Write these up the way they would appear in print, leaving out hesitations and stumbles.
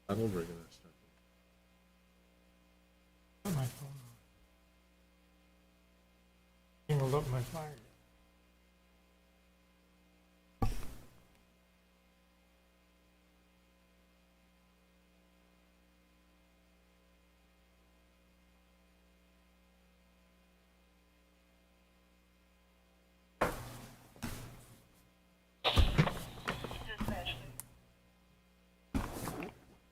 I don't bring it. Put my phone on. Hold up my fire.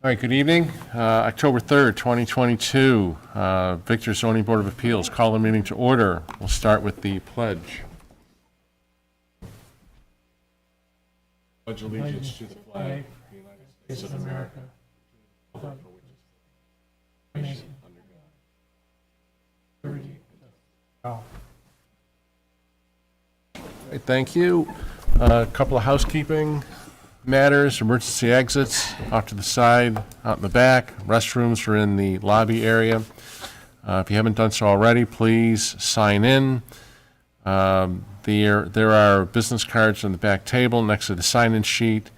All right, good evening. October 3rd, 2022, Victor Zoning Board of Appeals, call the meeting to order. We'll start with the pledge. Pledge allegiance to the flag of the United States of America, under God. Oh. All right, thank you. A couple of housekeeping matters, emergency exits off to the side, out in the back. Restrooms are in the lobby area. If you haven't done so already, please sign in. There are business cards on the back table next to the sign-in sheet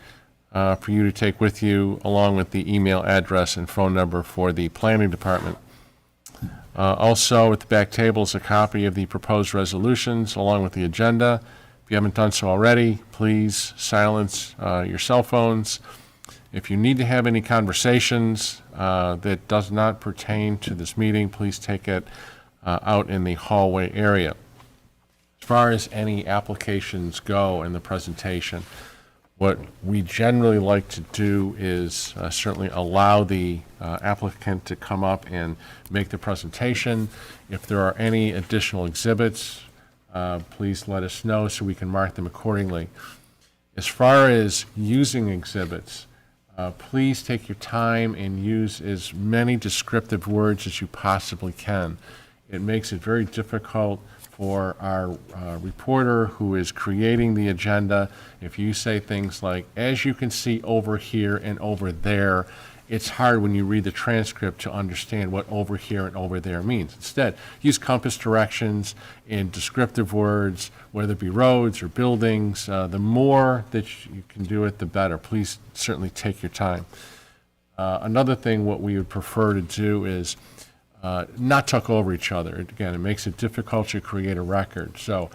for you to take with you, along with the email address and phone number for the planning department. Also, at the back table is a copy of the proposed resolutions, along with the agenda. If you haven't done so already, please silence your cell phones. If you need to have any conversations that does not pertain to this meeting, please take it out in the hallway area. As far as any applications go in the presentation, what we generally like to do is certainly allow the applicant to come up and make the presentation. If there are any additional exhibits, please let us know so we can mark them accordingly. As far as using exhibits, please take your time and use as many descriptive words as you possibly can. It makes it very difficult for our reporter who is creating the agenda. If you say things like, as you can see over here and over there, it's hard when you read the transcript to understand what over here and over there means. Instead, use compass directions and descriptive words, whether it be roads or buildings. The more that you can do it, the better. Please certainly take your time. Another thing, what we would prefer to do is not talk over each other. Again, it makes it difficult to create a record. So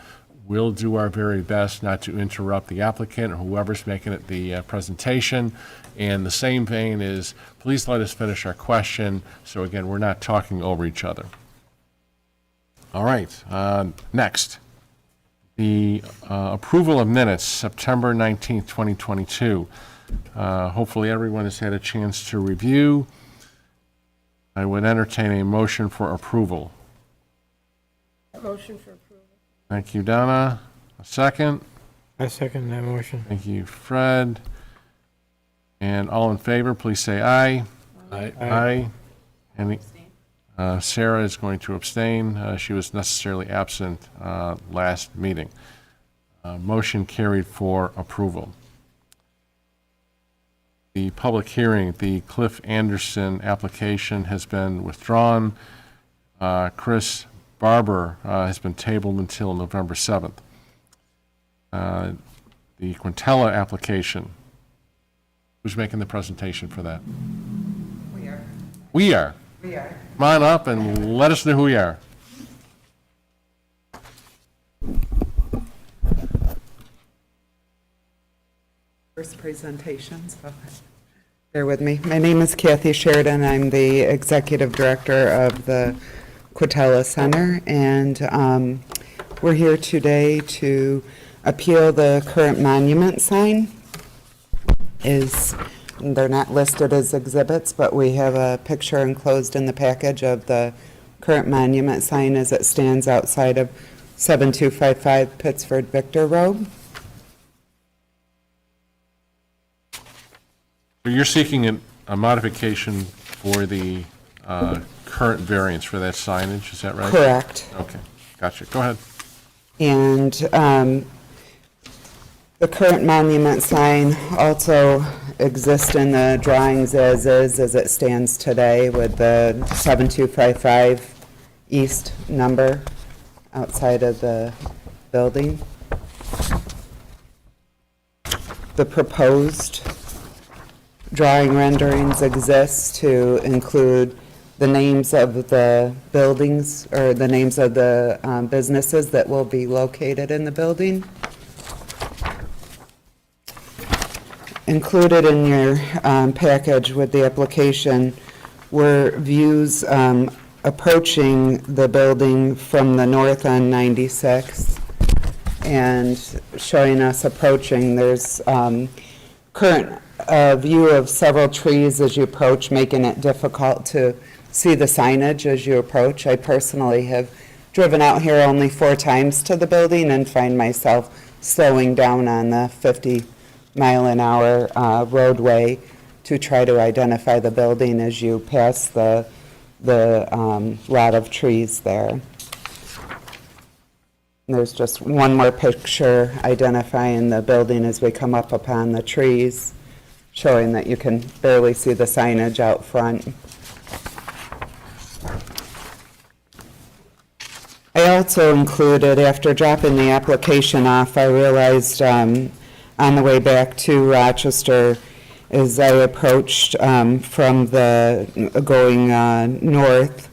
we'll do our very best not to interrupt the applicant or whoever's making it the presentation. And the same vein is, please let us finish our question. So again, we're not talking over each other. All right, next. The approval of minutes, September 19th, 2022. Hopefully everyone has had a chance to review. I would entertain a motion for approval. Motion for approval. Thank you, Donna. A second? I second that motion. Thank you, Fred. And all in favor, please say aye. Aye. Aye. Any? Sarah is going to abstain. She was necessarily absent last meeting. Motion carried for approval. The public hearing, the Cliff Anderson application has been withdrawn. Chris Barber has been tabled until November 7th. The Quintella application, who's making the presentation for that? We are. We are. We are. Come on up and let us know who we are. First presentations. Okay. Bear with me. My name is Kathy Sheridan. I'm the executive director of the Quintella Center, and we're here today to appeal the current monument sign. They're not listed as exhibits, but we have a picture enclosed in the package of the current monument sign as it stands outside of 7255 Pittsford Victor Road. So you're seeking a modification for the current variance for that signage, is that right? Correct. Okay, gotcha. Go ahead. And the current monument sign also exists in the drawings as is, as it stands today, with the 7255 east number outside of the building. The proposed drawing renderings exist to include the names of the buildings or the names of the businesses that will be located in the building. Included in your package with the application were views approaching the building from the north on 96 and showing us approaching. There's current view of several trees as you approach, making it difficult to see the signage as you approach. I personally have driven out here only 4 times to the building and find myself slowing down on the 50-mile-an-hour roadway to try to identify the building as you pass the lot of trees there. And there's just one more picture identifying the building as we come up upon the trees, showing that you can barely see the signage out front. I also included, after dropping the application off, I realized on the way back to Rochester, as I approached from the going north,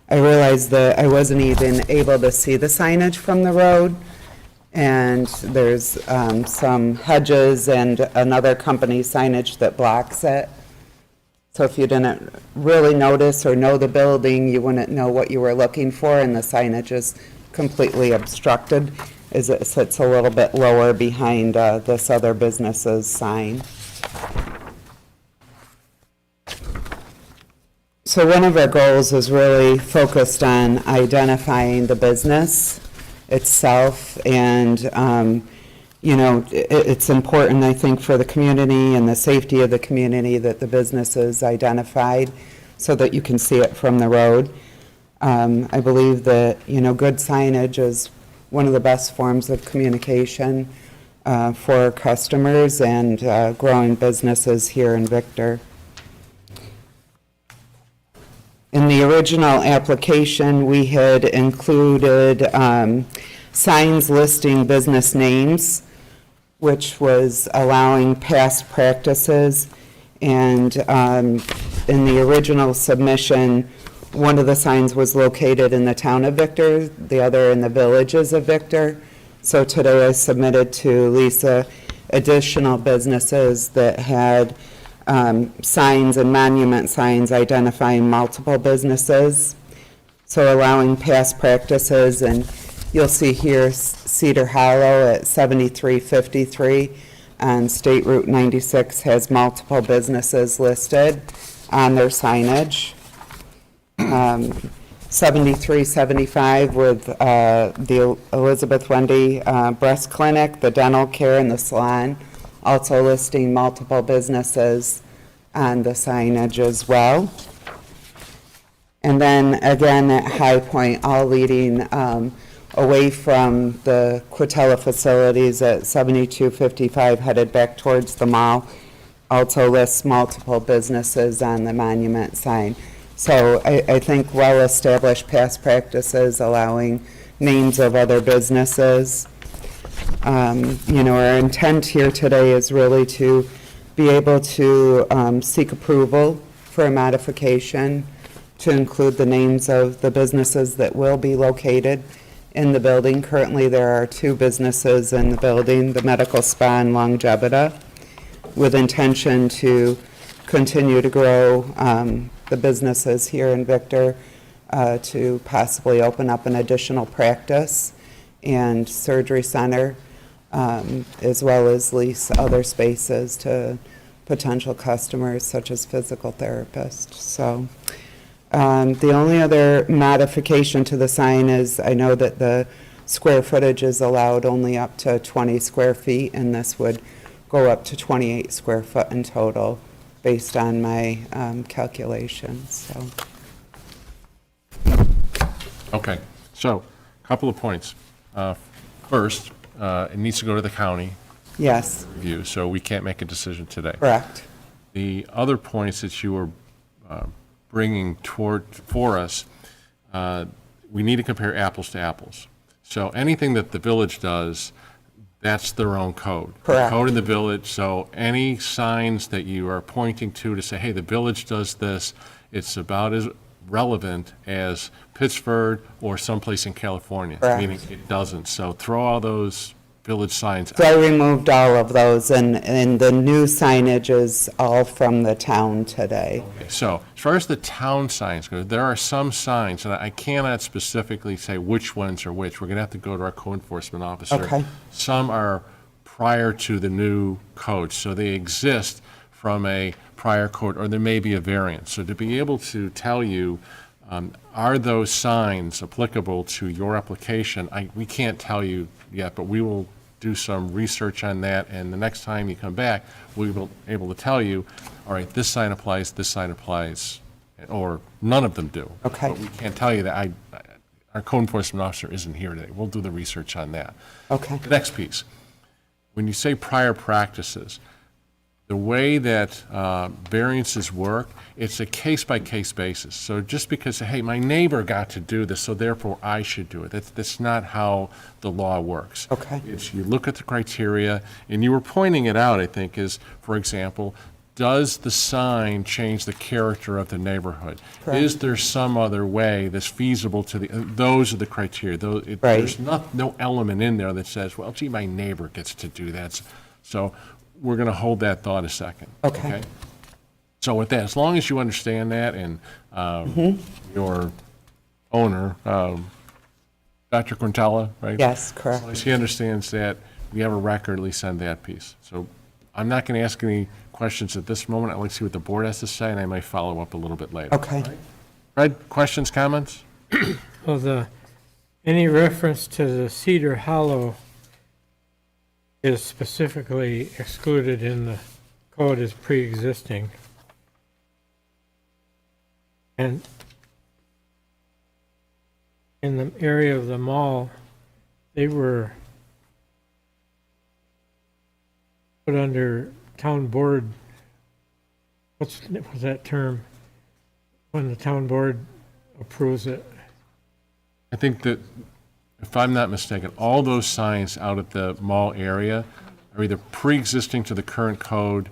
I realized that I wasn't even able to see the signage from the road. And there's some hedges and another company signage that blocks it. So if you didn't really notice or know the building, you wouldn't know what you were looking for, and the signage is completely obstructed as it sits a little bit lower behind this other business's sign. So one of our goals is really focused on identifying the business itself, and it's important, I think, for the community and the safety of the community that the business is identified so that you can see it from the road. I believe that, good signage is one of the best forms of communication for customers and growing businesses here in Victor. In the original application, we had included signs listing business names, which was allowing past practices. And in the original submission, one of the signs was located in the town of Victor, the other in the villages of Victor. So today I submitted to Lisa additional businesses that had signs and monument signs identifying multiple businesses. So allowing past practices, and you'll see here Cedar Hollow at 7353 on State Route 96 has multiple businesses listed on their signage. 7375 with the Elizabeth Wendy Breast Clinic, the dental care, and the salon, also listing multiple businesses on the signage as well. And then again at High Point, all leading away from the Quatella facilities at 7255 headed back towards the mall, also lists multiple businesses on the monument sign. So I think well-established past practices allowing names of other businesses. Our intent here today is really to be able to seek approval for a modification to include the names of the businesses that will be located in the building. Currently, there are 2 businesses in the building, the Medical Spa and Longevita, with intention to continue to grow the businesses here in Victor to possibly open up an additional practice and surgery center, as well as lease other spaces to potential customers such as physical therapists. So the only other modification to the sign is I know that the square footage is allowed only up to 20 square feet, and this would go up to 28 square foot in total based on my calculations. So. Okay, so a couple of points. First, it needs to go to the county Yes, review, so we can't make a decision today. correct. The other points that you were bringing for us, we need to compare apples to apples. So anything that the village does that's their own code. Correct. The code in the village, so any signs that you are pointing to say, hey, the village does this, it's about as relevant as Pittsburgh or someplace in California. Correct. Meaning it doesn't. So throw all those village signs So I removed all of those, and the new signage is all from the town today. So, as far as the town signs go, there are some signs, and I cannot specifically say which ones are which. We're going to have to go to our code enforcement officer. Okay. Some are prior to the new code, so they exist from a prior code, or there may be a variant. So to be able to tell you, are those signs applicable to your application, we can't tell you yet, but we will do some research on that, and the next time you come back, we will be able to tell you, all right, this sign applies, or none of them do. Okay. But we can't tell you that. Our code enforcement officer isn't here today. We'll do the research on that. Okay. The next piece, when you say prior practices, the way that variances work, it's a case-by-case basis. So just because, hey, my neighbor got to do this, so therefore I should do it. That's not how the law works. Okay. It's you look at the criteria, and you were pointing it out, I think, is, for example, does the sign change the character of the neighborhood? Correct. Is there some other way that's feasible to those are the criteria. Right. There's no element in there that says, well, gee, my neighbor gets to do that. So we're going to hold that thought a second. Okay. So with that, as long as you understand that, and your owner, Dr. Quintella, right? Yes, As correct. long as he understands that, we have a record, at least on that piece. So I'm not going to ask any questions at this moment. I'd like to see what the board has to say, and I might follow up a little bit later. Okay. Fred, questions, comments? Well, any reference to the Cedar Hollow is specifically excluded in the code as pre-existing. And in the area of the mall, they were put under town board, what's that term? When the town board approves it. I think that, if I'm not mistaken, all those signs out at the mall area are either pre-existing to the current code,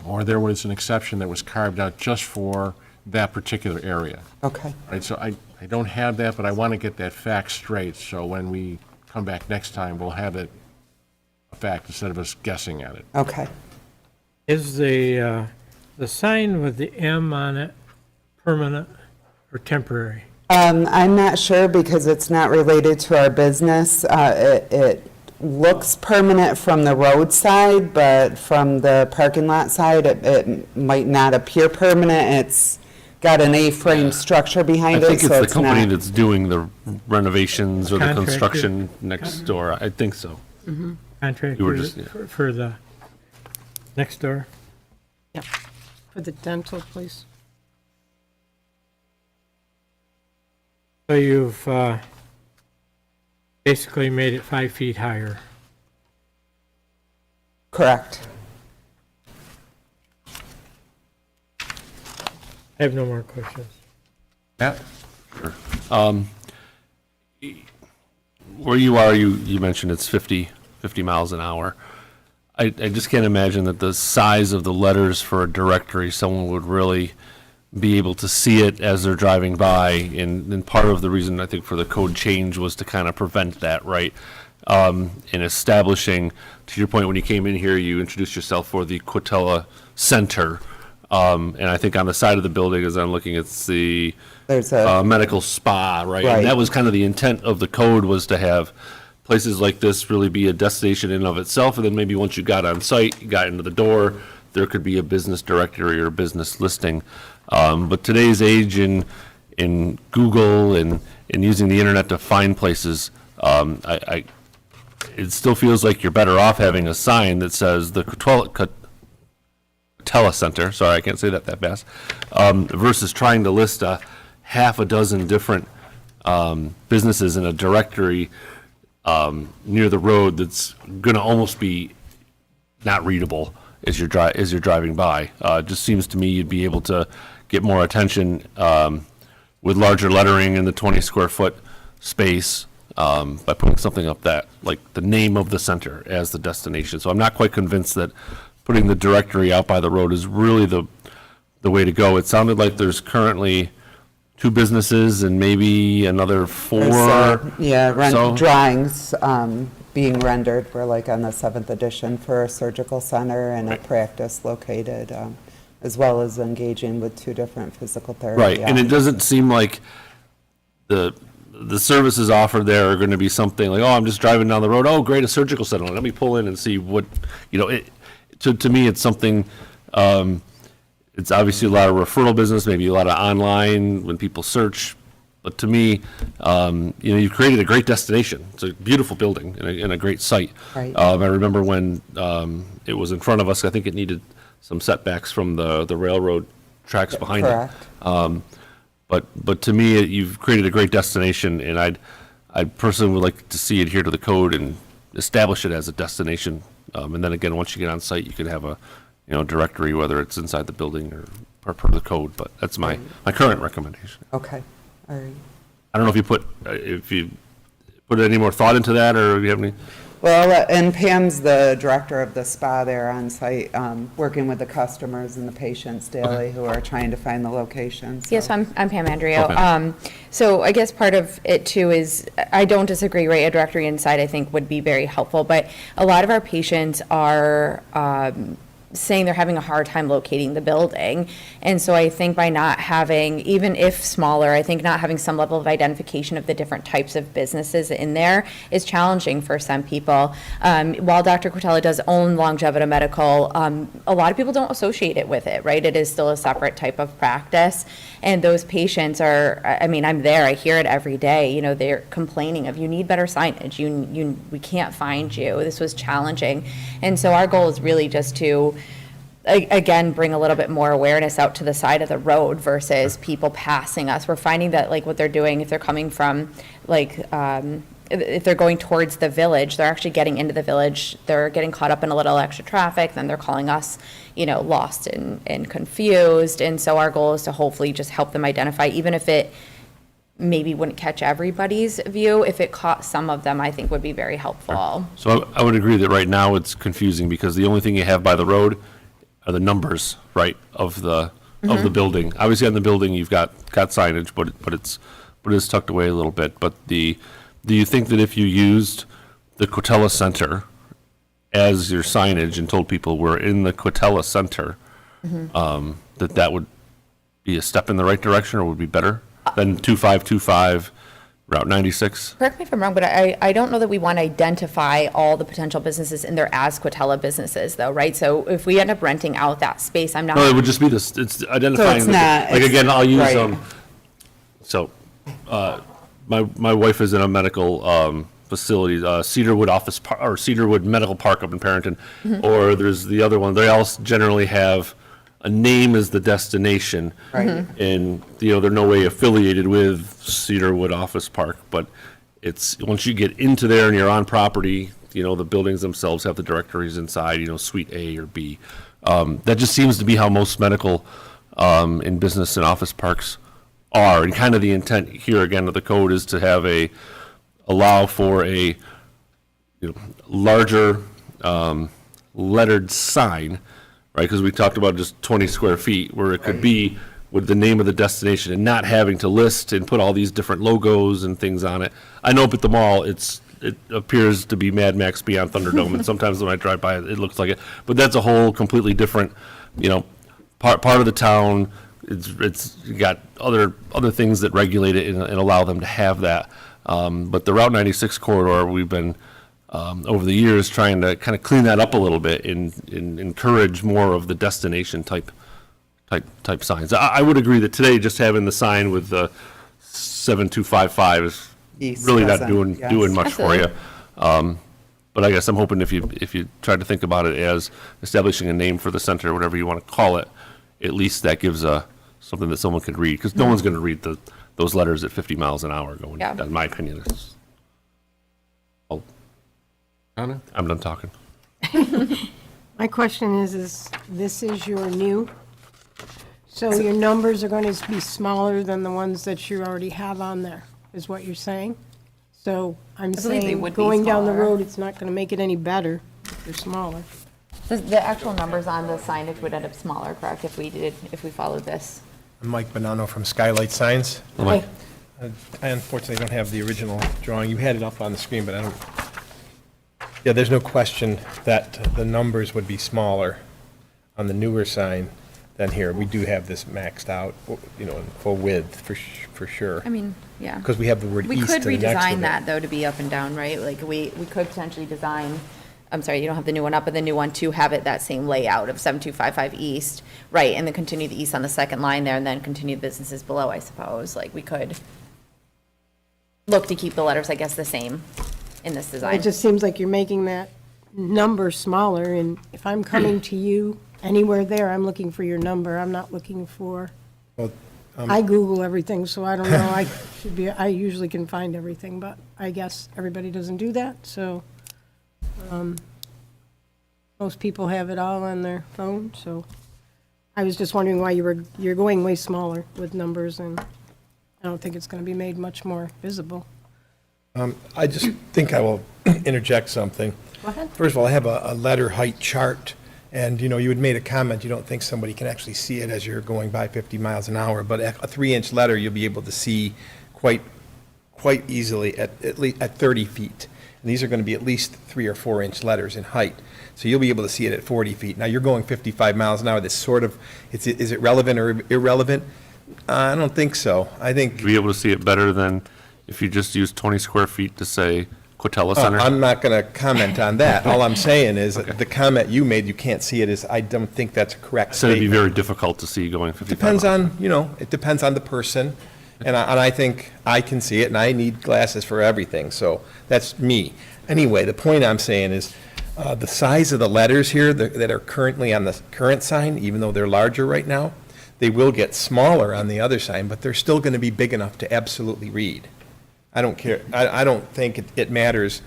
or there was an exception that was carved out just for that particular area. Okay. Right, so I don't have that, but I want to get that fact straight, so when we come back next time, we'll have it a fact instead of us guessing at it. Okay. Is the sign with the M on it permanent or temporary? I'm not sure because it's not related to our business. It looks permanent from the roadside, but from the parking lot side, it might not appear permanent. It's got an A-frame structure I behind think it, it's so the it's company not. that's doing the renovations or the Contractor. construction next door. I think so. Contractor just- yeah. for the next door? Yep, for the dental place. So you've basically made it 5 feet higher. Correct. I have no more questions. Matt? Where you are, you mentioned it's 50 miles an hour. I just can't imagine that the size of the letters for a directory, someone would really be able to see it as they're driving by. And part of the reason I think for the code change was to kind of prevent that, right? In establishing, to your point, when you came in here, you introduced yourself for the Quintella Center. And I think on the side of the building, as I'm looking, it's the There's a, medical spa, right? Right. And that was kind of the intent of the code, was to have places like this really be a destination in and of itself, and then maybe once you got on site, you got into the door, there could be a business directory or a business listing. But today's age in Google and using the internet to find places, it still feels like you're better off having a sign that says the Telecenter, sorry, I can't say that fast, versus trying to list a half a dozen different businesses in a directory near the road that's going to almost be not readable as you're driving by. It just seems to me you'd be able to get more attention with larger lettering in the 20 square foot space, by putting something up that, like the name of the center as the destination. So I'm not quite convinced that putting the directory out by the road is really the way to go. It sounded like there's currently 2 businesses and maybe another 4. Yeah, so. drawings being rendered. We're like on the 7th edition for a surgical center and a practice located, as well as engaging with 2 different physical therapy. Right, and it doesn't seem like the services offered there are going to be something like, oh, I'm just driving down the road, oh, great, a surgical center, let me pull in and see what, to me, it's something, it's obviously a lot of referral business, maybe a lot of online when people search, but to me, you've created a great destination. It's a beautiful building and a great site. Right. I remember when it was in front of us, I think it needed some setbacks from the railroad tracks behind it. Correct. But to me, you've created a great destination, and I personally would like to see adhere to the code and establish it as a destination. And then again, once you get on site, you can have a directory, whether it's inside the building or per the code. But that's my current recommendation. Okay, all right. I don't know if you put any more thought into that, or if you have any. Well, and Pam's the director of the spa there on site, working with the customers and the patients daily who are trying to find the locations. Yes, I'm Pam Andrio. Okay. So I guess part of it too is, I don't disagree, right? A directory inside I think would be very helpful, but a lot of our patients are saying they're having a hard time locating the building. And so I think by not having, even if smaller, I think not having some level of identification of the different types of businesses in there is challenging for some people. While Dr. Quatella does own Longevity Medical, a lot of people don't associate it with it, right? It is still a separate type of practice. And those patients are, I mean, I'm there, I hear it every day, they're complaining of, you need better signage, we can't find you, this was challenging. And so our goal is really just to, again, bring a little bit more awareness out to the side of the road versus people passing us. We're finding that, like, what they're doing, if they're coming from, like, if they're going towards the village, they're actually getting into the village, they're getting caught up in a little extra traffic, then they're calling us, lost and confused. And so our goal is to hopefully just help them identify, even if it maybe wouldn't catch everybody's view, if it caught some of them, I think would be very helpful. So I would agree that right now it's confusing because the only thing you have by the road are the numbers, right, of the building. Obviously, on the building you've got signage, but it's tucked away a little bit. But do you think that if you used the Quatella Center as your signage and told people we're in the Quatella Center, that would be a step in the right direction, or would be better than 2525 Route 96? Correct me if I'm wrong, but I don't know that we want to identify all the potential businesses in there as Quatella businesses, though, right? So if we end up renting out that space, I'm not. No, it would just be this. It's identifying. So it's not. Like, again, I'll use right. So, my wife is in a medical facility, Cedarwood or Cedarwood Medical Park up in Parrington, or there's the other one. They all generally have a name as the destination, Right. and they're no way affiliated with Cedarwood Office Park, but it's once you get into there and you're on property, the buildings themselves have the directories inside, Suite A or B. That just seems to be how most medical in business and office parks are, and kind of the intent here again of the code is to have allow for a larger lettered sign. Right, because we talked about just 20 square feet, where it could be with the name of the destination and not having to list and put all these different logos and things on it. I know up at the mall, it appears to be Mad Max Beyond Thunderdome, and sometimes when I drive by, it looks like it. But that's a whole completely different, part of the town. It's got other things that regulate it and allow them to have that. But the Route 96 corridor, we've been over the years trying to kind of clean that up a little bit and encourage more of the destination type signs. I would agree that today just having the sign with the 7255 is East really not doesn't, yes. doing much for you. But I guess I'm hoping if you try to think about it as establishing a name for the center, whatever you want to call it, at least that gives something that someone could read, because no one's going to read those letters at 50 miles an hour going. Yeah. In my opinion, I'm done talking. My question is this is your new, so your numbers are going to be smaller than the ones that you already have on there, is what you're saying? So I'm believe they saying, would be going down the smaller. road, it's not gonna make it any better if they're smaller. The actual numbers on the signage would end up smaller, correct, if we followed this? I'm Mike Bonanno from Skylight Signs. Hey, I unfortunately don't have the original drawing. You had it up on the screen, but I don't, yeah, there's no question that the numbers would be smaller on the newer sign than here. We do have this maxed out, you know, in full width for sure. I mean, yeah. Because we have the word We east could to the next of redesign it. that, though, to be up and down, right? Like, we could potentially design, I'm sorry, you don't have the new one up, but the new one to have it that same layout of 7255 East, right, and then continue the east on the second line there, and then continue the businesses below, I suppose. Like, we could look to keep the letters, I guess, the same in this design. it just seems like you're making that number smaller, and if I'm coming to you anywhere there, I'm looking for your number, I'm not looking for, Well, I Google everything, so I don't know, I usually can find everything, but I guess everybody doesn't do that, so, most people have it all on their phone, so I was just wondering why you're going way smaller with numbers, and I don't think it's gonna be made much more visible. I just think I will interject something. Go ahead. First of all, I have a letter height chart, and, you know, you had made a comment, you don't think somebody can actually see it as you're going by 50 miles an hour, but a 3-inch letter, you'll be able to see quite easily at least at 30 feet. And these are going to be at least 3 or 4-inch letters in height. So you'll be able to see it at 40 feet. Now, you're going 55 miles an hour. This sort of, is it relevant or irrelevant? I don't think so. I think, To be able to see it better than if you just use 20 square feet to say Quatella Center? I'm not going to comment on that. All I'm saying is, the comment you made, you can't see it, is, I don't think that's a correct So it'd be statement. very difficult to see going 55 Depends miles. on, you know, it depends on the person, and I think I can see it, and I need glasses for everything, so that's me. Anyway, the point I'm saying is, the size of the letters here that are currently on the current sign, even though they're larger right now, they will get smaller on the other sign, but they're still going to be big enough to absolutely read. I don't care, I don't think it matters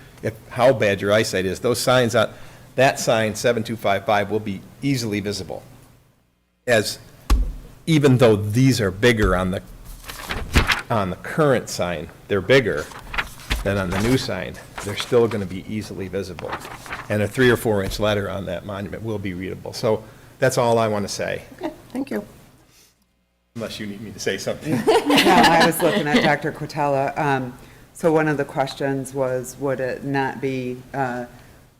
how bad your eyesight is. Those signs, that sign, 7255, will be easily visible. Even though these are bigger on the current sign, they're bigger than on the new sign, they're still going to be easily visible. And a 3 or 4-inch letter on that monument will be readable. So that's all I want to say, Okay, thank you. unless you need me to say something. No, I was looking at Dr. Quatella. So one of the questions was, would it not be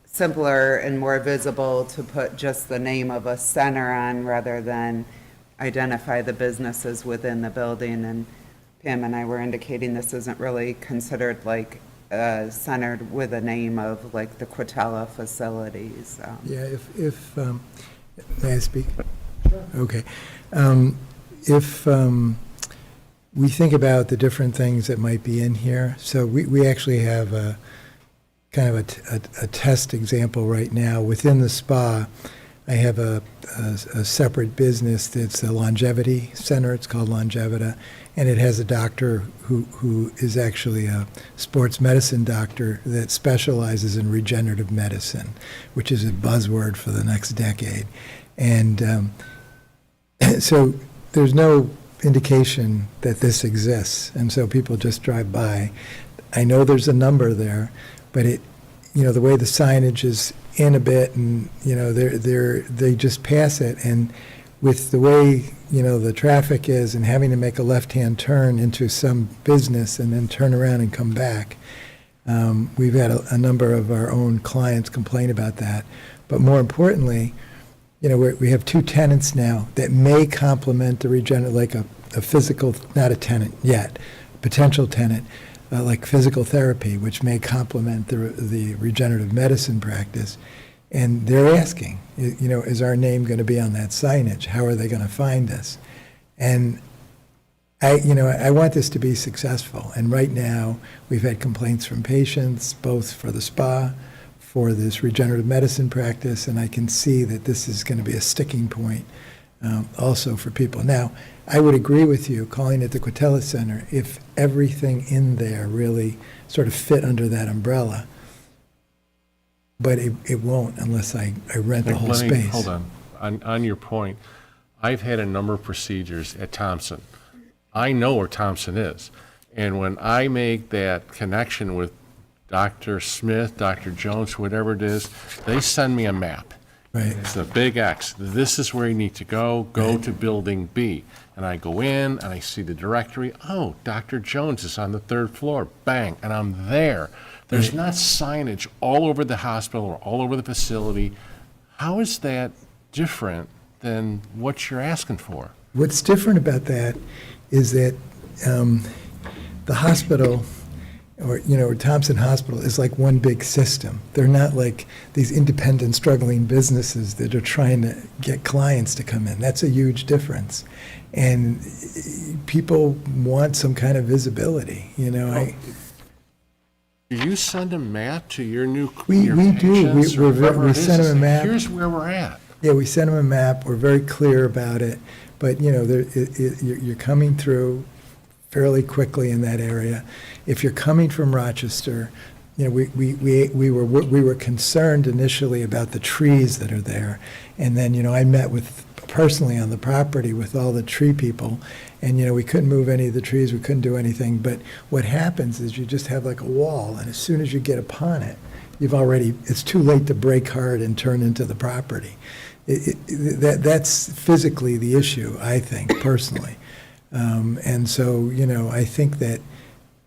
simpler and more visible to put just the name of a center on rather than identify the businesses within the building? And Pam and I were indicating this isn't really considered like centered with a name of like the Quatella facilities. Yeah, if, may I speak? Okay. If we think about the different things that might be in here, so we actually have a kind of a test example right now. Within the spa, I have a separate business that's a longevity center. It's called Longevita, and it has a doctor who is actually a sports medicine doctor that specializes in regenerative medicine, which is a buzzword for the next decade. And so there's no indication that this exists, and so people just drive by. I know there's a number there, but the way the signage is in a bit, and they just pass it, and with the way the traffic is, and having to make a left-hand turn into some business and then turn around and come back, we've had a number of our own clients complain about that. But more importantly, we have 2 tenants now that may complement the regenerative, like a physical, not a tenant yet, potential tenant, like physical therapy, which may complement the regenerative medicine practice. And they're asking, is our name going to be on that signage? How are they going to find us? And I want this to be successful. And right now, we've had complaints from patients, both for the spa, for this regenerative medicine practice, and I can see that this is going to be a sticking point also for people. Now, I would agree with you, calling it the Quatella Center, if everything in there really sort of fit under that umbrella, but it won't unless I rent the whole Let me- space. Hold on. On your point, I've had a number of procedures at Thompson. I know where Thompson is. And when I make that connection with Dr. Smith, Dr. Jones, whatever it is, they send me a map. Right. It's a big X. This is where you need to go. Go to building B. And I go in and I see the directory. Oh, Dr. Jones is on the 3rd floor. Bang. And I'm there. There's not signage all over the hospital or all over the facility. How is that different than what you're asking for? What's different about that is that the hospital, or Thompson Hospital, is like one big system. They're not like these independent, struggling businesses that are trying to get clients to come in. That's a huge difference. And people want some kind of visibility, Do you send a map to your new We your do. patients or We whoever it send is? them a map. Here's where we're at. Yeah, we send them a map, we're very clear about it, but, you're coming through fairly quickly in that area. If you're coming from Rochester, we were concerned initially about the trees that are there, and then, I met personally on the property with all the tree people, and, we couldn't move any of the trees, we couldn't do anything, but what happens is you just have like a wall, and as soon as you get upon it, it's too late to brake hard and turn into the property. That's physically the issue, I think, personally. And so, I think that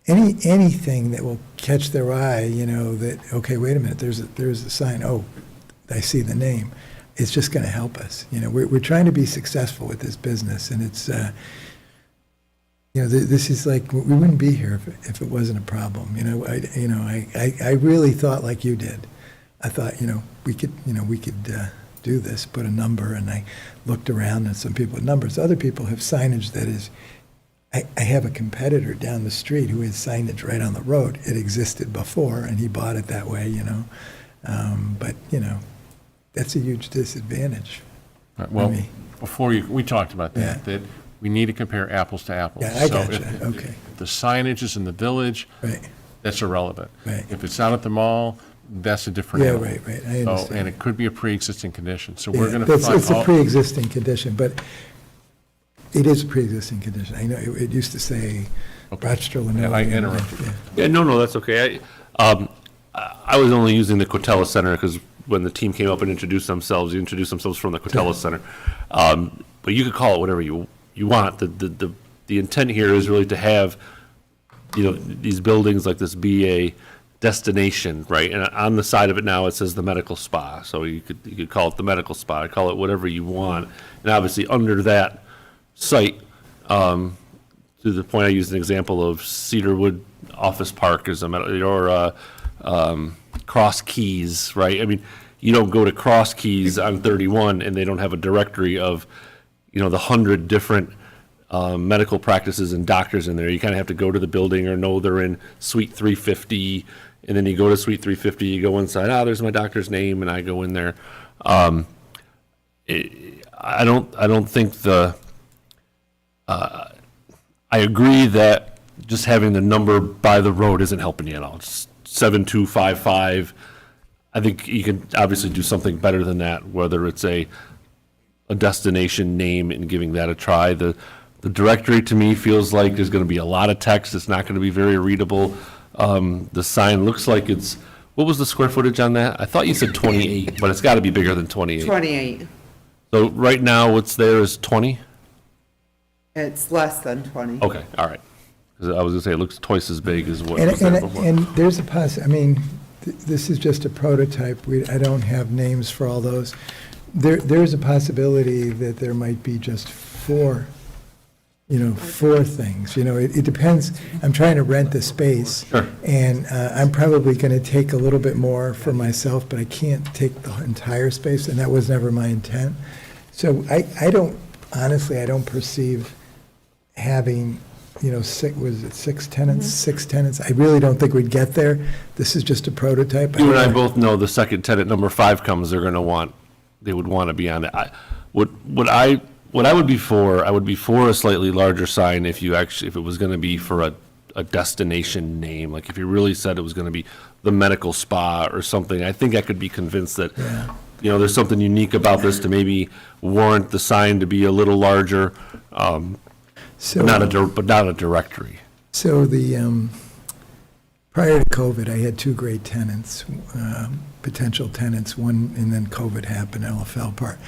anything that will catch their eye, that, okay, wait a minute, there's a sign, oh, I see the name, it's just going to help us. We're trying to be successful with this business, and it's, this is like, we wouldn't be here if it wasn't a problem. I really thought like you did. I thought, we could do this, put a number, and I looked around, and some people have numbers. Other people have signage that is, I have a competitor down the street who has signage right on the road. It existed before, and he bought it that way, But, that's a huge disadvantage. Right, well, me. before we talked about that, Yeah. that we need to compare apples to apples. Yeah, I So gotcha. if Okay. the signage is in the village, Right, that's irrelevant. Right. If it's out at the mall, that's a different yeah, animal. right, I So, understand. and it could be a pre-existing condition, so Yeah, we're going to find It's a all, pre-existing condition, but it is a pre-existing condition. I know, it used to say Rochester, and Illinois. I interrupted. Yeah. Yeah, no, that's okay. I was only using the Quatella Center because when the team came up and introduced themselves from the Quatella Center. But you could call it whatever you want. The intent here is really to have, these buildings like this be a destination, right? And on the side of it now, it says the medical spa. So you could call it the medical spa, call it whatever you want. And obviously under that site, to the point I used an example of Cedarwood Office Park as or Cross Keys, right? I mean, you don't go to Cross Keys on 31 and they don't have a directory of, the 100 different medical practices and doctors in there. You kind of have to go to the building or know they're in Suite 350, and then you go to Suite 350, you go inside, there's my doctor's name, and I go in there. I don't think I agree that just having the number by the road isn't helping you at all. It's 7255. I think you can obviously do something better than that, whether it's a destination name and giving that a try. The directory to me feels like there's going to be a lot of text. It's not going to be very readable. The sign looks like what was the square footage on that? I thought you said 28, but it's got to be bigger than 28. 28. So right now what's there is 20? It's less than 20. Okay, all right. 'Cause I was going to say it looks twice as big as what And, was there and, before. and there's this is just a prototype. I don't have names for all those. There's a possibility that there might be just four things. It depends. I'm trying to rent the space. Sure. And I'm probably going to take a little bit more for myself, but I can't take the entire space, and that was never my intent. So I don't perceive having, six tenants? Six tenants? I really don't think we'd get there. This is just a prototype. You and I both know the second tenant, number 5, comes, they would want to be on it. What I would be for, I would be for a slightly larger sign if it was going to be for a destination name. Like if you really said it was going to be the medical spa or something, I think I could be convinced that, there's something unique about this to maybe warrant the sign to be a little larger, So, but not a directory. so prior to COVID, I had two great tenants, potential tenants, one, and then COVID happened, it all fell apart.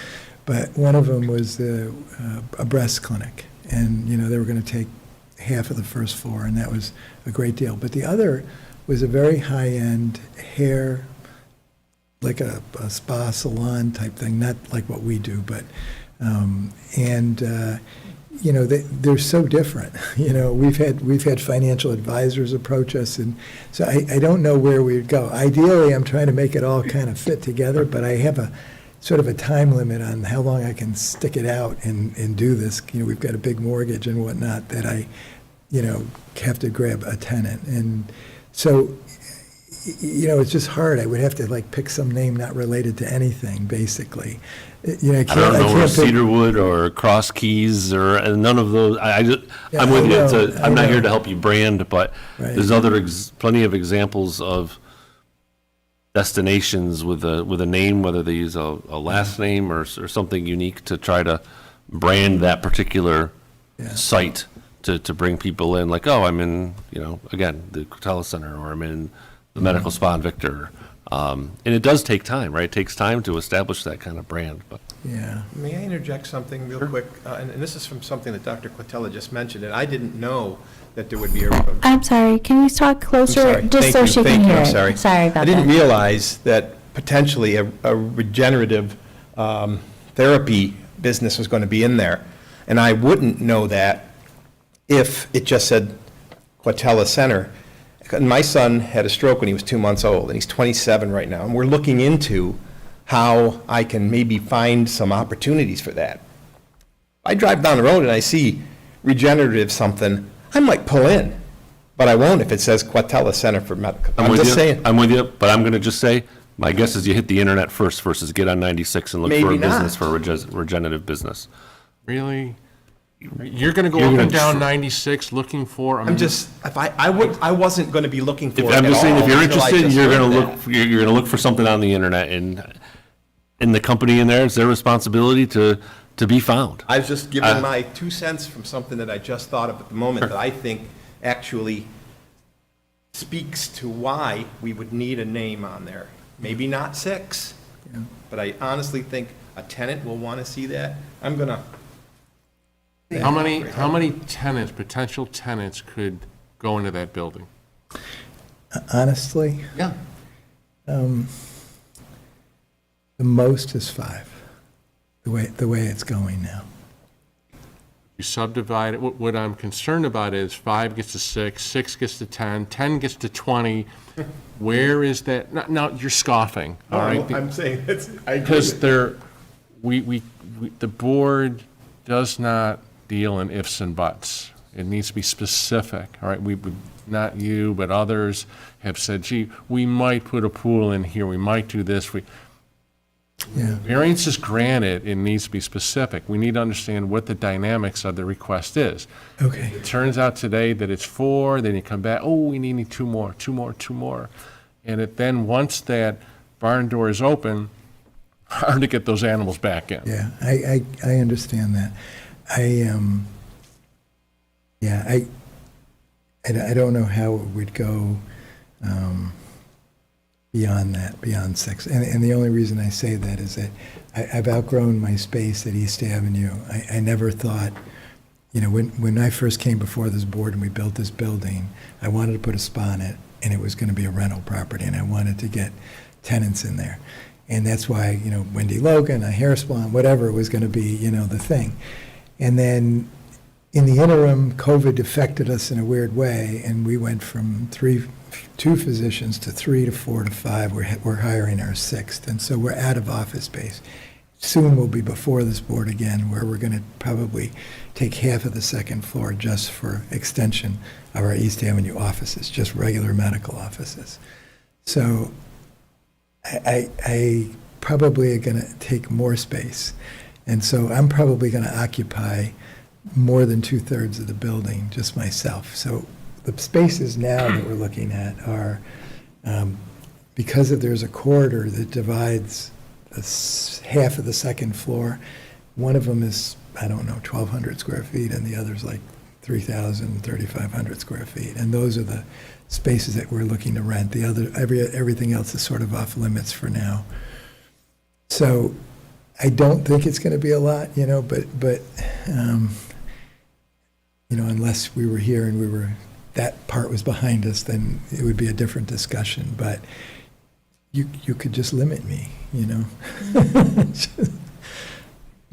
But one of them was a breast clinic, and, they were going to take half of the first floor, and that was a great deal. But the other was a very high-end hair, like a spa salon type thing, not like what we do, but, they're so different. We've had financial advisors approach us, and so I don't know where we'd go. Ideally, I'm trying to make it all kind of fit together, but I have a sort of a time limit on how long I can stick it out and do this. We've got a big mortgage and whatnot that I, have to grab a tenant. And so, it's just hard. I would have to like pick some name not related to anything, basically. I I don't know, or Cedarwood or Cross Keys or none of those. I'm with you. I'm not here to help you brand, but Right. there's plenty of examples of destinations with a name, whether they use a last name or something unique to try to brand that particular site to bring people in. Like, oh, I'm in, again, the Cortella Center, or I'm in the Medical Spa in Victor. And it does take time, right? It takes time to establish that kind of brand. But Yeah. May I interject something real quick? And this is from something that Dr. Quatella just mentioned, and I didn't know that there would be a. I'm sorry, can you talk I'm closer, sorry. just Thank so you. she can Thank you. hear I'm it? sorry. Sorry about I that. didn't realize that potentially a regenerative therapy business was going to be in there. And I wouldn't know that if it just said Quatella Center. And my son had a stroke when he was 2 months old, and he's 27 right now. And we're looking into how I can maybe find some opportunities for that. I drive down the road and I see regenerative something, I might pull in, but I won't if it says Quatella Center for Medical. I'm with just you. saying. I'm with you, but I'm going to just say, my guess is you hit the internet first versus get on 96 and look for Maybe a business not. for a regenerative business. Really? You're going to go You're up gonna and down tr- 96 looking for? I'm just, if I wasn't going to be looking for it I'm at just saying, if all you're until I interested, just you're heard going to that. look, you're going to look for something on the internet, and the company in there, it's their responsibility to be found. I was just giving my 2 cents from something that I just thought of at the moment that I think actually speaks to why we would need a name on there. Maybe not 6, but I honestly think a tenant will want to see that. I'm going to. How many tenants, potential tenants could go into that building? Honestly, Yeah. the most is 5, the way it's going now. You subdivide it. What I'm concerned about is 5 gets to 6, 6 gets to 10, 10 gets to 20. Where is that? Now, you're scoffing, all right? I'm saying, I agree Because with the board does not deal in ifs and buts. It needs to be specific, all right? Not you, but others have said, gee, we might put a pool in here, we might do this. Yeah. Variance is granted, it needs to be specific. We need to understand what the dynamics of the request is. Okay. It turns out today that it's 4, then you come back, oh, we need 2 more. And then once that barn door is open, hard to get those animals back in. Yeah, I understand that. I don't know how it would go beyond that, beyond 6. And the only reason I say that is that I've outgrown my space at East Avenue. I never thought, when I first came before this board and we built this building, I wanted to put a spa in it, and it was going to be a rental property, and I wanted to get tenants in there. And that's why, Wendy Logan, a hair salon, whatever it was going to be, the thing. And then in the interim, COVID affected us in a weird way, and we went from 2 physicians to 3 to 4 to 5. We're hiring our 6th, and so we're out of office space. Soon we'll be before this board again, where we're going to probably take half of the 2nd floor just for extension of our East Avenue offices, just regular medical offices. So I probably are going to take more space. And so I'm probably going to occupy more than 2/3 of the building, just myself. So the spaces now that we're looking at are, because there's a corridor that divides half of the 2nd floor, one of them is, 1,200 square feet, and the other's like 3,000, 3,500 square feet. And those are the spaces that we're looking to rent. Everything else is sort of off limits for now. So I don't think it's going to be a lot, but unless we were here and that part was behind us, then it would be a different discussion. But you could just limit me, I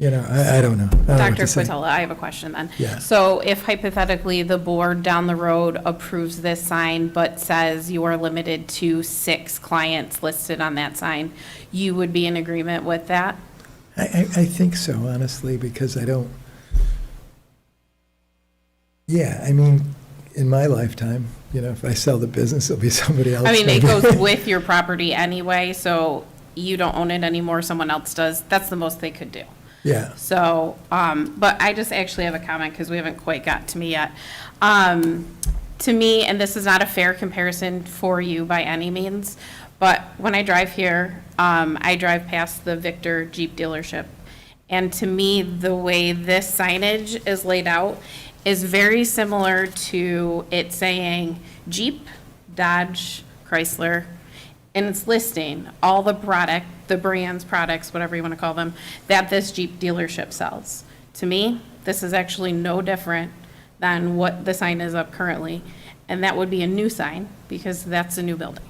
don't know. I don't know what Dr. to say. Quatella, I have a question then. Yeah. So if hypothetically the board down the road approves this sign but says you are limited to 6 clients listed on that sign, you would be in agreement with that? I think so, honestly, because yeah, I mean, in my lifetime, if I sell the business, it'll be somebody else. I mean, it maybe. goes with your property anyway, so you don't own it anymore, someone else does. That's the most they could do. Yeah. So, but I just actually have a comment because we haven't quite got to me yet. To me, and this is not a fair comparison for you by any means, but when I drive here, I drive past the Victor Jeep dealership. And to me, the way this signage is laid out is very similar to it saying Jeep, Dodge, Chrysler, and it's listing all the brands, products, whatever you want to call them, that this Jeep dealership sells. To me, this is actually no different than what the sign is up currently, and that would be a new sign, because that's a new building.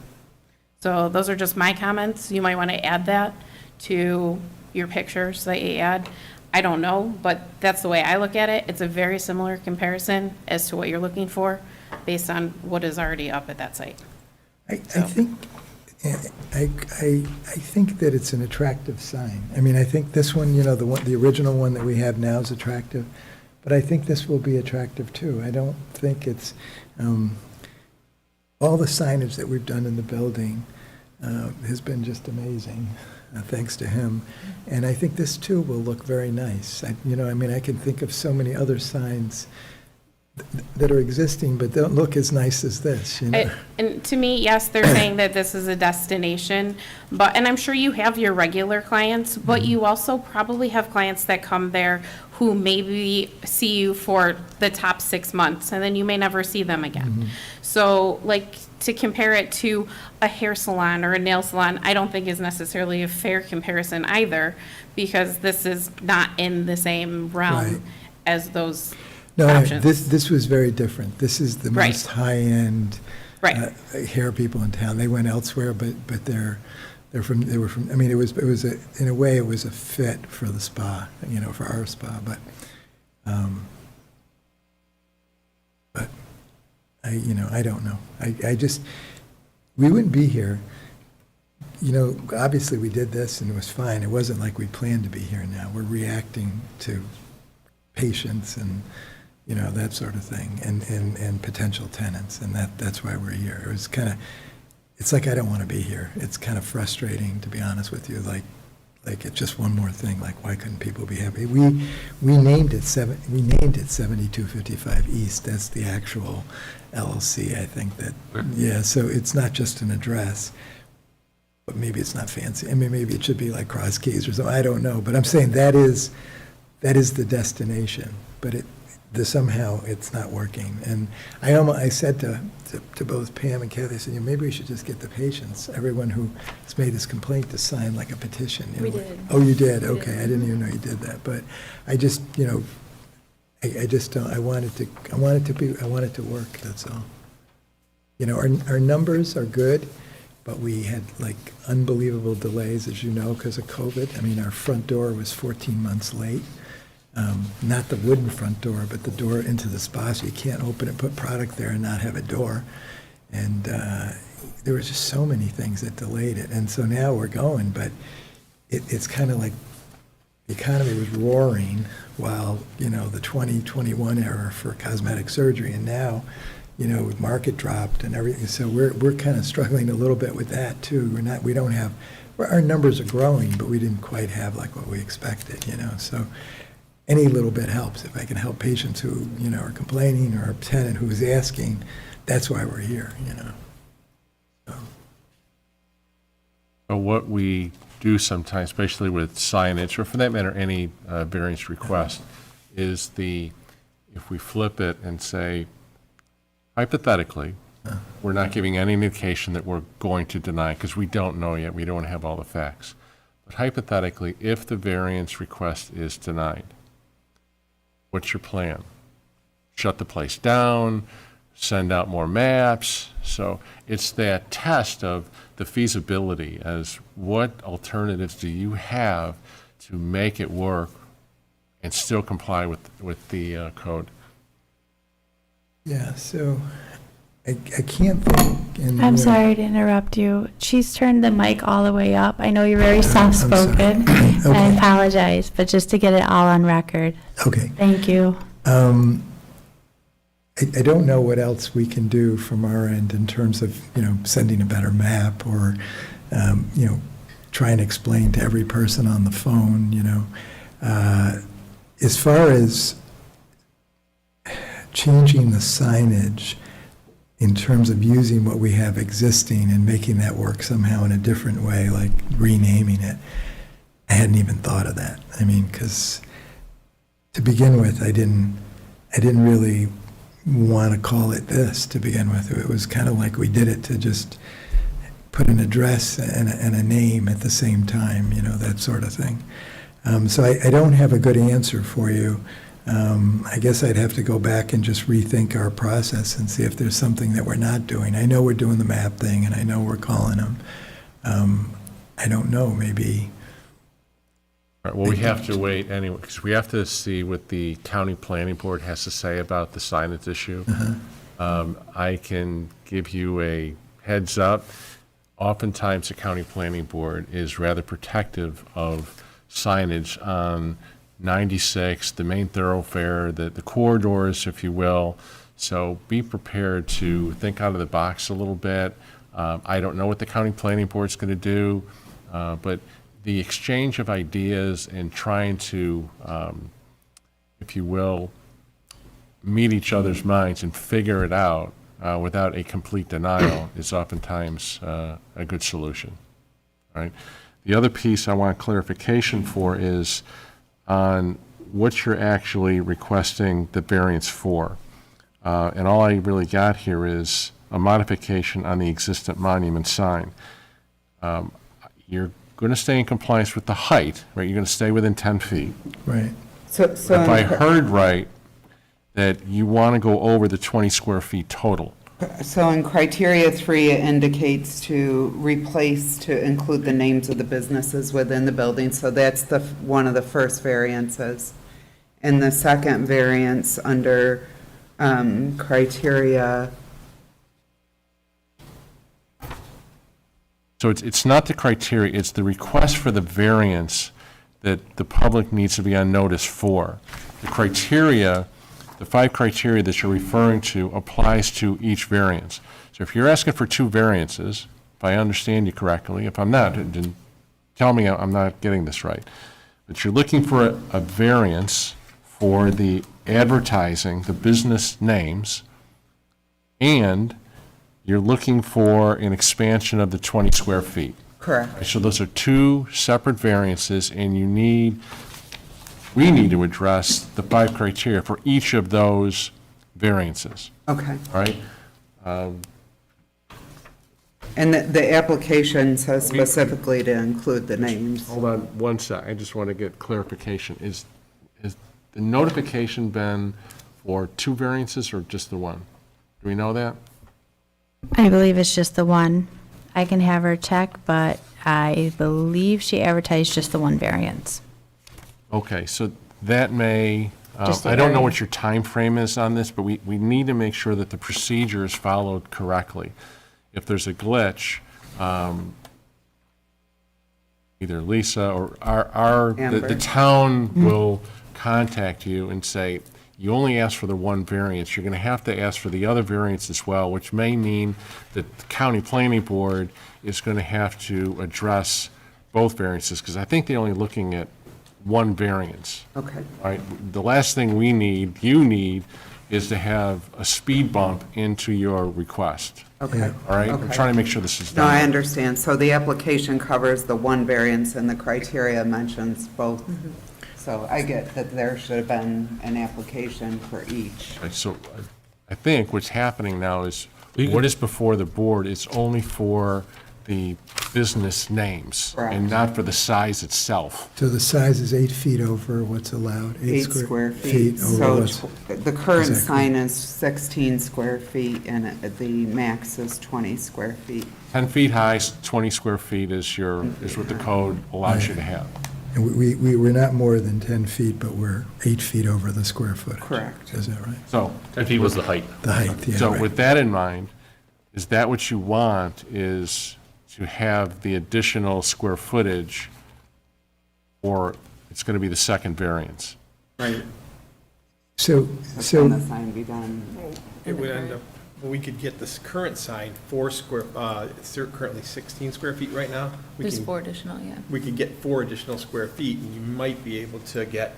So those are just my comments. You might want to add that to your pictures that you add. I don't know, but that's the way I look at it. It's a very similar comparison as to what you're looking for based on what is already up at that site. I think that it's an attractive sign. I mean, I think this one, the original one that we have now is attractive, but I think this will be attractive too. I don't think it's, all the signage that we've done in the building has been just amazing, thanks to him. And I think this too will look very nice. I can think of so many other signs that are existing, but don't look as nice as this, And to me, yes, they're saying that this is a destination, and I'm sure you have your regular clients, but you also probably have clients that come there who maybe see you for the top 6 months, and then you may never see them again. So, to compare it to a hair salon or a nail salon, I don't think is necessarily a fair comparison either, because this is not in the same realm Right. as those No, options. this was very different. This is the Right. most high-end Right. hair people in town. They went elsewhere, but they were from. I mean, in a way it was a fit for the spa, for our spa. But I don't know. I just, we wouldn't be here. Obviously we did this and it was fine. It wasn't like we planned to be here now. We're reacting to patients and, that sort of thing, and potential tenants, and that's why we're here. It was it's like I don't want to be here. It's kind of frustrating, to be honest with you, like it's just one more thing, like why couldn't people be happy? We named it 7255 East. That's the actual LLC, I think that, yeah, so it's not just an address, but maybe it's not fancy. I mean, maybe it should be like Cross Keys or something, I don't know, but I'm saying that is the destination, but somehow it's not working. And I said to both Pam and Kathy, I said, maybe we should just get the patients, everyone who has made this complaint, to sign like a petition. We did. Oh, you did? Okay, I didn't even know you did that. But I just, I just don't, I want it to work, that's all. Our numbers are good, but we had like unbelievable delays, as you know, because of COVID. I mean, our front door was 14 months late. Not the wooden front door, but the door into the spa, so you can't open it, put product there and not have a door. And there was just so many things that delayed it. And so now we're going, but it's kind of like the economy was roaring while, the 2021 era for cosmetic surgery. And now, market dropped and everything. So we're kind of struggling a little bit with that too. Our numbers are growing, but we didn't quite have like what we expected, so any little bit helps. If I can help patients who, are complaining, or a tenant who's asking, that's why we're here, So. But what we do sometimes, especially with signage, or for that matter, any variance request, is if we flip it and say, hypothetically, We're not giving any indication that we're going to deny, because we don't know yet, we don't have all the facts. But hypothetically, if the variance request is denied, what's your plan? Shut the place down, send out more maps? So it's that test of the feasibility as what alternatives do you have to make it work and still comply with the code? Yeah, so I can't think. I'm sorry to interrupt you. She's turned the mic all the way up. I know you're very soft-spoken. I Okay. apologize, but just to get it all on record. Okay. Thank you. I don't know what else we can do from our end in terms of, sending a better map or, try and explain to every person on the phone, As far as changing the signage in terms of using what we have existing and making that work somehow in a different way, like renaming it, I hadn't even thought of that. I mean, because to begin with, I didn't really want to call it this to begin with. It was kind of like we did it to just put an address and a name at the same time, that sort of thing. So I don't have a good answer for you. I guess I'd have to go back and just rethink our process and see if there's something that we're not doing. I know we're doing the map thing, and I know we're calling them. I don't know, maybe. All right, well, we have to wait anyway, because we have to see what the county planning board has to say about the signage issue. I can give you a heads up. Oftentimes, the county planning board is rather protective of signage on 96, the main thoroughfare, the corridors, if you will. So be prepared to think out of the box a little bit. I don't know what the county planning board's going to do, but the exchange of ideas and trying to, if you will, meet each other's minds and figure it out without a complete denial is oftentimes a good solution. All right. The other piece I want clarification for is on what you're actually requesting the variance for. And all I really got here is a modification on the existing monument sign. You're going to stay in compliance with the height, right? You're going to stay within 10 feet. Right. So If I heard right, that you want to go over the 20 square feet total. So in criteria 3, it indicates to replace to include the names of the businesses within the building. So that's one of the first variances. And the second variance under criteria, So it's not the criteria, it's the request for the variance that the public needs to be on notice for. The criteria, the 5 criteria that you're referring to applies to each variance. So if you're asking for 2 variances, if I understand you correctly, if I'm not, then tell me I'm not getting this right. But you're looking for a variance for the advertising, the business names, and you're looking for an expansion of the 20 square feet. correct. So those are 2 separate variances, and we need to address the 5 criteria for each of those variances, Okay. all right? And the application says specifically to include the names. Hold on one sec, I just want to get clarification. Is the notification been for 2 variances or just the 1? Do we know that? I believe it's just the one. I can have her check, but I believe she advertised just the one variance. Okay, so that may, Just the I don't know area. what your time frame is on this, but we need to make sure that the procedure is followed correctly. If there's a glitch, either Lisa or the Amber. town will contact you and say, you only asked for the 1 variance, you're going to have to ask for the other variance as well, which may mean that the county planning board is going to have to address both variances, because I think they're only looking at 1 variance. Okay. All right, the last thing you need, is to have a speed bump into your request. Okay. All right? I'm Okay. trying to make sure this is No, done. I understand. So the application covers the 1 variance and the criteria mentions both. So I get that there should have been an application for each. Okay, so I think what's happening now is What is before the board is only for the business names and Correct. not for the size itself. So the size is 8 feet over what's allowed? 8 square feet. over So what's, the current Exactly. sign is 16 square feet, and the max is 20 square feet. 10 feet high, 20 square feet is what the code allows you to have. and we're not more than 10 feet, but we're 8 feet over the square footage. Correct. Is that right? So, 10 feet was the height. The height, yeah, so right. with that in mind, is that what you want, is to have the additional square footage, or it's going to be the second variance? Right. So, That's when the so, sign be done. It would end up, well, we could get this current sign 4 square, it's currently 16 square feet right now. There's 4 additional, yeah. We could get 4 additional square feet, and you might be able to get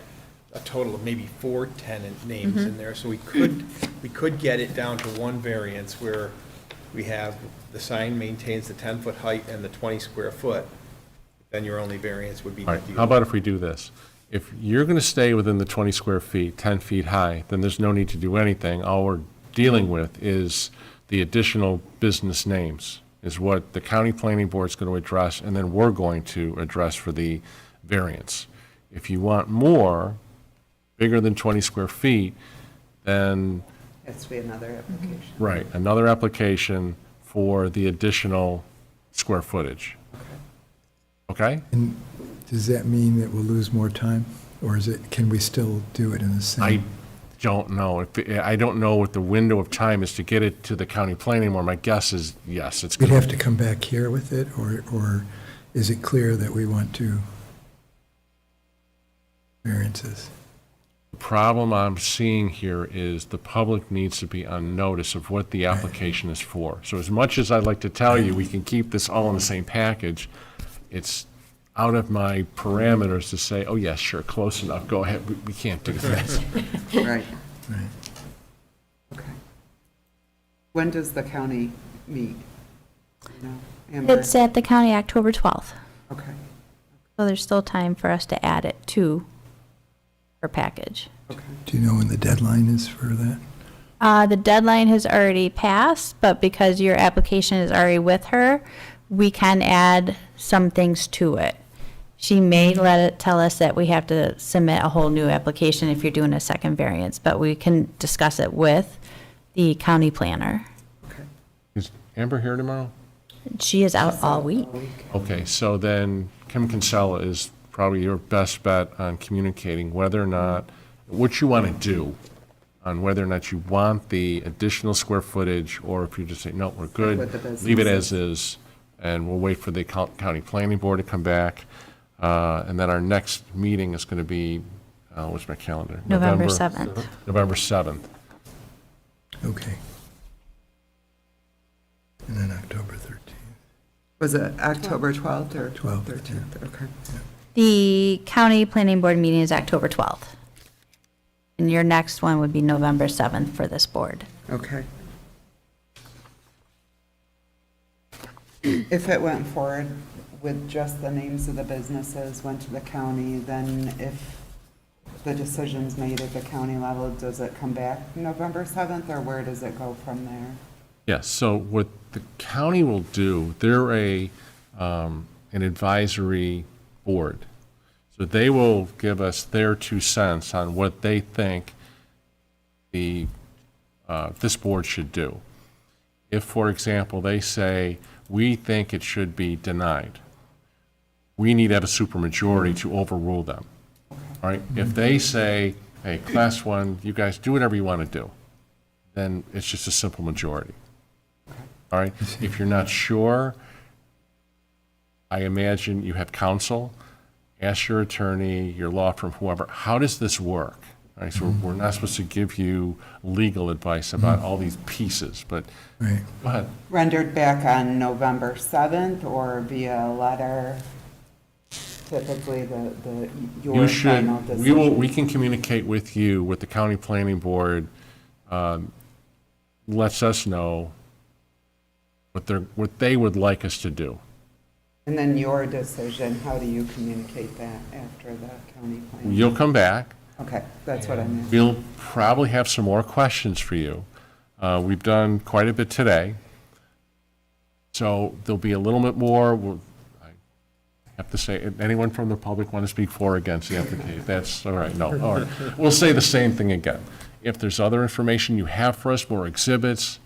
a total of maybe 4 tenant names in there. So we could get it down to one variance where we have, the sign maintains the 10-foot height and the 20 square foot. Then your only variance would be. All right, how about if we do this? If you're going to stay within the 20 square feet, 10 feet high, then there's no need to do anything. All we're dealing with is the additional business names, is what the county planning board's going to address, and then we're going to address for the variance. If you want more, bigger than 20 square feet, then, Has to be another application. right, another application for the additional square footage. Okay? and does that mean that we'll lose more time? Or can we still do it in the same? I don't know. I don't know what the window of time is to get it to the county planning board. My guess is, yes, it's We'd going have to come back here with it, or is it clear that we want to variances? The problem I'm seeing here is the public needs to be on notice of what the application is for. So as much as I'd like to tell you, we can keep this all in the same package, it's out of my parameters to say, oh, yes, sure, close enough, go ahead, we can't do that. Right. Right. Okay. When does the county meet? No, Amber? It's at the county October 12th, Okay, so there's still time for us to add it to her package. okay. Do you know when the deadline is for that? The deadline has already passed, but because your application is already with her, we can add some things to it. She may tell us that we have to submit a whole new application if you're doing a second variance, but we can discuss it with the county planner. Is Amber here tomorrow? She is out all week. Okay, so then Kim Kinsella is probably your best bet on communicating whether or not, what you want to do, on whether or not you want the additional square footage, or if you just say, no, we're good, With the leave it as businesses. is, and we'll wait for the county planning board to come back. And then our next meeting is going to be, what's my calendar? November 7th. November 7th. Okay. And then October 13th. Was it October 12th or 12th, 13th? Okay. The county planning board meeting is October 12th. And your next one would be November 7th for this board. Okay. If it went forward with just the names of the businesses, went to the county, then if the decision's made at the county level, does it come back November 7th, or where does it go from there? Yes, so what the county will do, they're an advisory board. So they will give us their 2 cents on what they think this board should do. If, for example, they say, we think it should be denied, we need to have a supermajority to overrule them. All right? If they say, hey, class 1, you guys do whatever you want to do, then it's just a simple majority. All right? If you're not sure, I imagine you have counsel, ask your attorney, your law firm, whoever, how does this work? All right, so we're not supposed to give you legal advice about all these pieces, but Right. go ahead. Rendered back on November 7th or via letter? Typically, You your should, final decision. we can communicate with you, with the county planning board, lets us know what they would like us to do. And then your decision, how do you communicate that after the county plan? You'll come back. Okay, that's what I meant. We'll probably have some more questions for you. We've done quite a bit today. So there'll be a little bit more. I have to say, anyone from the public want to speak for or against the application? That's, all right, no, all right. We'll say the same thing again. If there's other information you have for us, more exhibits,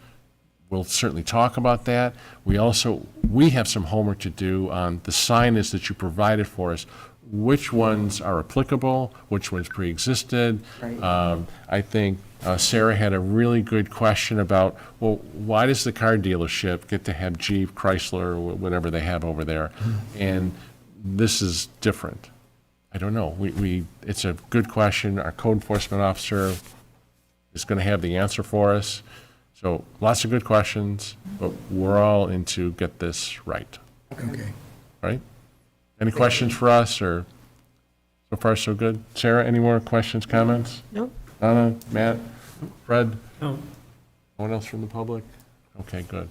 we'll certainly talk about that. We have some homework to do on the signage that you provided for us. Which ones are applicable, which ones pre-existed. Right. I think Sarah had a really good question about, well, why does the car dealership get to have Jeep, Chrysler, or whatever they have over there? And this is different. I don't know. It's a good question. Our code enforcement officer is going to have the answer for us. So lots of good questions, but we're all in to get this right, Okay. right? Any questions for us, or so far so good? Sarah, any more questions, comments? Nope. Donna, Matt, Fred? No. No one else from the public? Okay, good.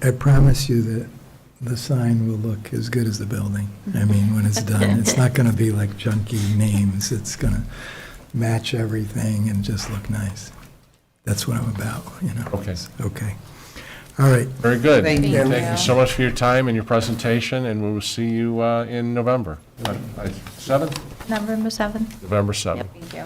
I promise you that the sign will look as good as the building. I mean, when it's done, it's not going to be like junky names. It's going to match everything and just look nice. That's what I'm about, you know? Okay. Okay. All right. Very good. Thank you. Thank you so much for your time and your presentation, and we will see you in November. 7th? November 7th. November 7th. Thank you.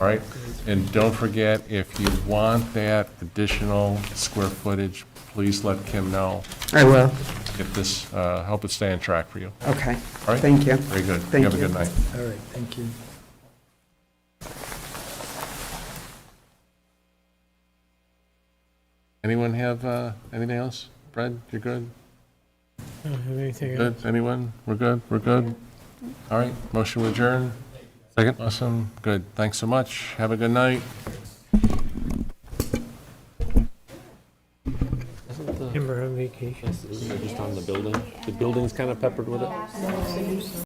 All right? And don't forget, if you want that additional square footage, please let Kim know. I will. Get this, help it stay on track for you. Okay. All right? Thank you. Very good. Thank You have a you. good night. All right, thank you. Anyone have anything else? Fred, you're good? I don't have anything else. Good? Anyone? We're good? We're good? All right, motion to adjourn? Second? Awesome, good. Thanks so much. Have a good night. Amber on vacation. Just on the building. The building's kind of peppered with it.